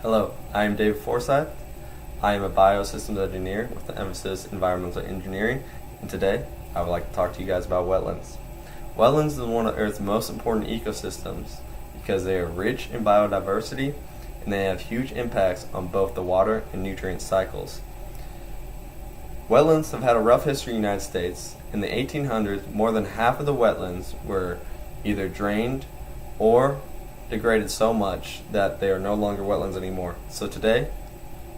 Hello, I am David Forsyth. I am a biosystems engineer with an emphasis in environmental engineering, and today I would like to talk to you guys about wetlands. Wetlands is one of Earth's most important ecosystems because they are rich in biodiversity and they have huge impacts on both the water and nutrient cycles. Wetlands have had a rough history in the United States. In the 1800s, more than half of the wetlands were either drained or degraded so much that they are no longer wetlands anymore. So today,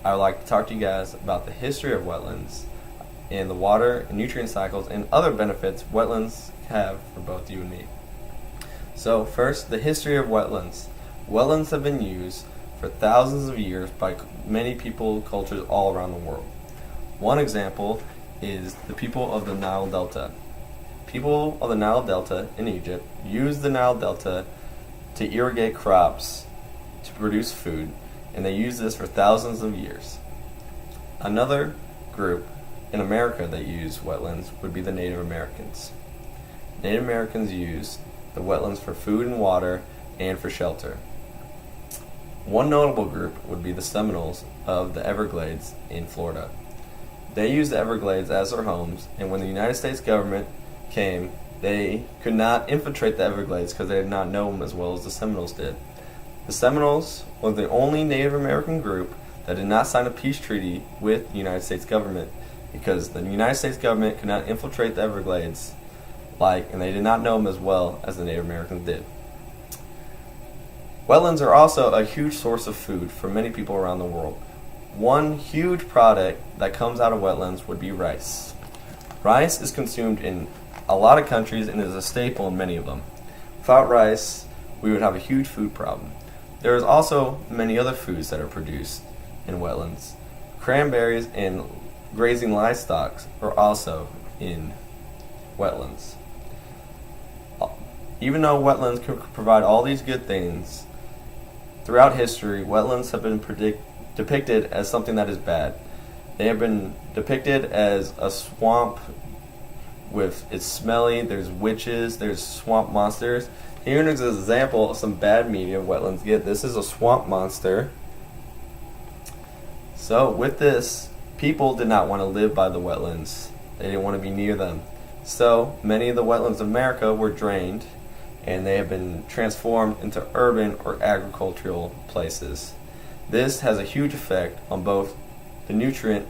I would like to talk to you guys about the history of wetlands and the water and nutrient cycles and other benefits wetlands have for both you and me. So first, the history of wetlands. Wetlands have been used for thousands of years by many people, cultures all around the world. One example is the people of the Nile Delta. People of the Nile Delta in Egypt use the Nile Delta to irrigate crops to produce food, and they use this for thousands of years. Another group in America that use wetlands would be the Native Americans. Native Americans use the wetlands for food and water and for shelter. One notable group would be the Seminoles of the Everglades in Florida. They used the Everglades as their homes, and when the United States government came, they could not infiltrate the Everglades because they did not know them as well as the Seminoles did. The Seminoles were the only Native American group that did not sign a peace treaty with the United States government because the United States government could not infiltrate the Everglades and they did not know them as well as the Native Americans did. Wetlands are also a huge source of food for many people around the world. One huge product that comes out of wetlands would be rice. Rice is consumed in a lot of countries and is a staple in many of them. Without rice, we would have a huge food problem. There is also many other foods that are produced in wetlands. Cranberries and grazing livestock are also in wetlands. Even though wetlands can provide all these good things, throughout history, wetlands have been depicted as something that is bad. They have been depicted as a swamp it's smelly, there's witches, there's swamp monsters. Here is an example of some bad media wetlands get. This is a swamp monster. So with this, people did not want to live by the wetlands. They didn't want to be near them. So many of the wetlands of America were drained and they have been transformed into urban or agricultural places. This has a huge effect on both the nutrient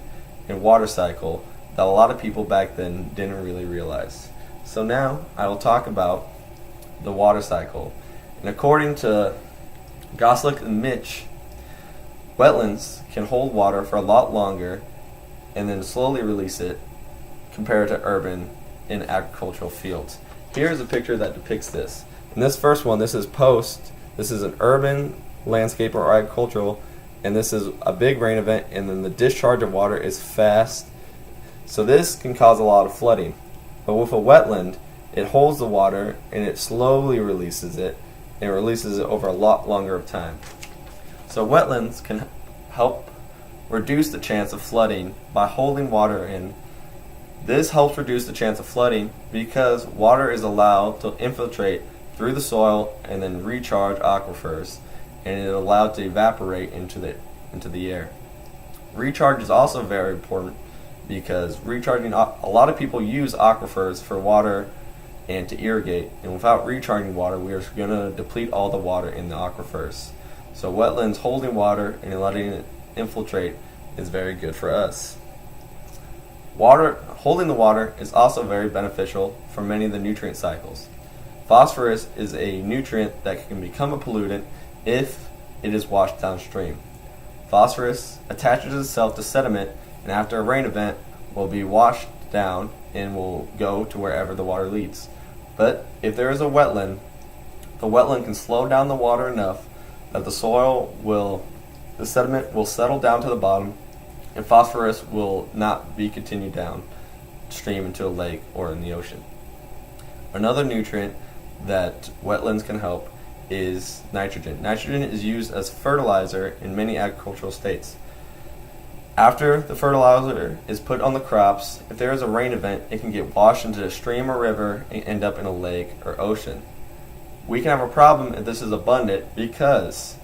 and water cycle that a lot of people back then didn't really realize. So now I will talk about the water cycle. And according to Goslick and Mitch, wetlands can hold water for a lot longer and then slowly release it compared to urban and agricultural fields. Here's a picture that depicts this. In this first one, this is This is an urban landscape or agricultural, and this is a big rain event, and then the discharge of water is fast. So this can cause a lot of flooding. But with a wetland, it holds the water and it slowly releases it, and it releases it over a lot longer of time. So wetlands can help reduce the chance of flooding by holding water in. This helps reduce the chance of flooding because water is allowed to infiltrate through the soil and then recharge aquifers, and it is allowed to evaporate into the air. Recharge is also very important because recharging, a lot of people use aquifers for water and to irrigate, and without recharging water, we are going to deplete all the water in the aquifers. So wetlands holding water and letting it infiltrate is very good for us. Holding the water is also very beneficial for many of the nutrient cycles. Phosphorus is a nutrient that can become a pollutant if it is washed downstream. Phosphorus attaches itself to sediment, and after a rain event will be washed down and will go to wherever the water leads. But if there is a wetland, the wetland can slow down the water enough that the sediment will settle down to the bottom, and phosphorus will not be continued downstream into a lake or in the ocean. Another nutrient that wetlands can help is nitrogen. Nitrogen is used as fertilizer in many agricultural states. After the fertilizer is put on the crops, if there is a rain event, it can get washed into a stream or river and end up in a lake or ocean. We can have a problem if this is abundant because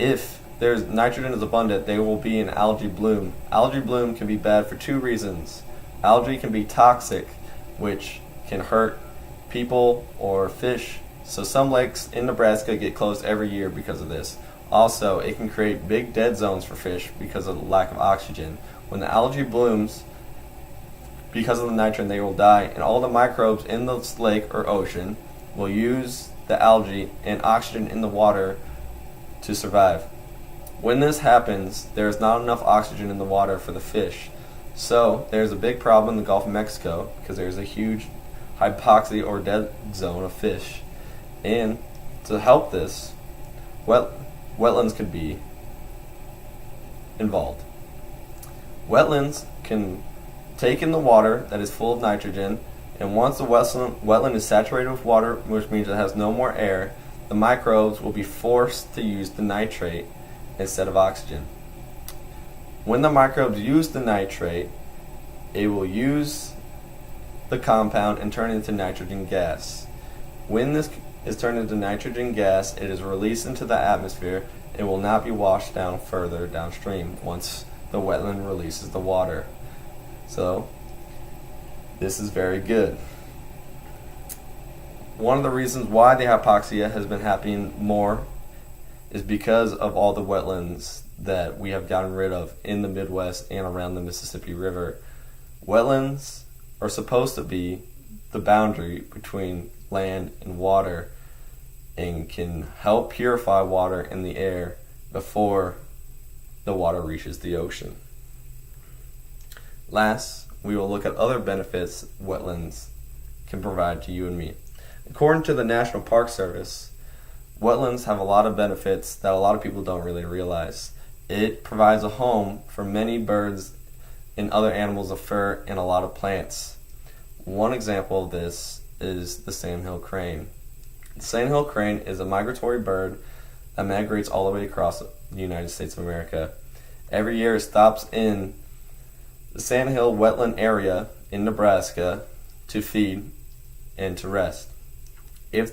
if there's nitrogen is abundant, there will be an algae bloom. Algae bloom can be bad for two reasons. Algae can be toxic, which can hurt people or fish. So some lakes in Nebraska get closed every year because of this. Also, it can create big dead zones for fish because of the lack of oxygen. When the algae blooms, because of the nitrogen, they will die, and all the microbes in the lake or ocean will use the algae and oxygen in the water to survive. When this happens, there is not enough oxygen in the water for the fish. So there's a big problem in the Gulf of Mexico because there's a huge hypoxia or dead zone of fish. And to help this, wetlands could be involved. Wetlands can take in the water that is full of nitrogen, and once the wetland is saturated with water, which means it has no more air, the microbes will be forced to use the nitrate instead of oxygen. When the microbes use the nitrate, it will use the compound and turn it into nitrogen gas. When this is turned into nitrogen gas, it is released into the atmosphere and will not be washed down further downstream once the wetland releases the water. So, this is very good. One of the reasons why the hypoxia has been happening more is because of all the wetlands that we have gotten rid of in the Midwest and around the Mississippi River. Wetlands are supposed to be the boundary between land and water and can help purify water in the air before the water reaches the ocean. Last, we will look at other benefits wetlands can provide to you and me. According to the National Park Service, wetlands have a lot of benefits that a lot of people don't really realize. It provides a home for many birds and other animals of fur and a lot of plants. One example of this is the sandhill crane. The sandhill crane is a migratory bird that migrates all the way across the United States of America. Every year it stops in the sandhill wetland area in Nebraska to feed and to rest. If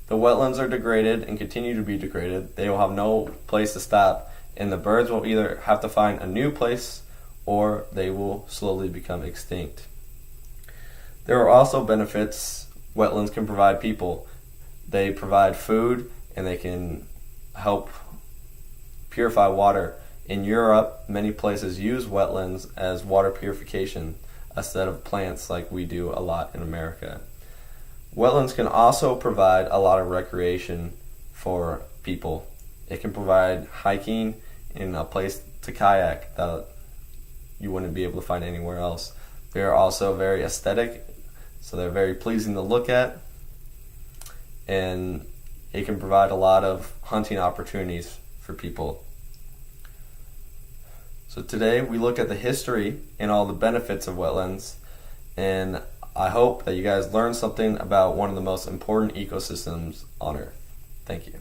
the wetlands are degraded and continue to be degraded, they will have no place to stop, and the birds will either have to find a new place or they will slowly become extinct. There are also benefits wetlands can provide people. They provide food and they can help purify water. In Europe, many places use wetlands as water purification instead of plants like we do a lot in America. Wetlands can also provide a lot of recreation for people. It can provide hiking and a place to kayak that you wouldn't be able to find anywhere else. They are also very aesthetic, so they're very pleasing to look at, and it can provide a lot of hunting opportunities for people. So today we look at the history and all the benefits of wetlands, and I hope that you guys learned something about one of the most important ecosystems on Earth. Thank you.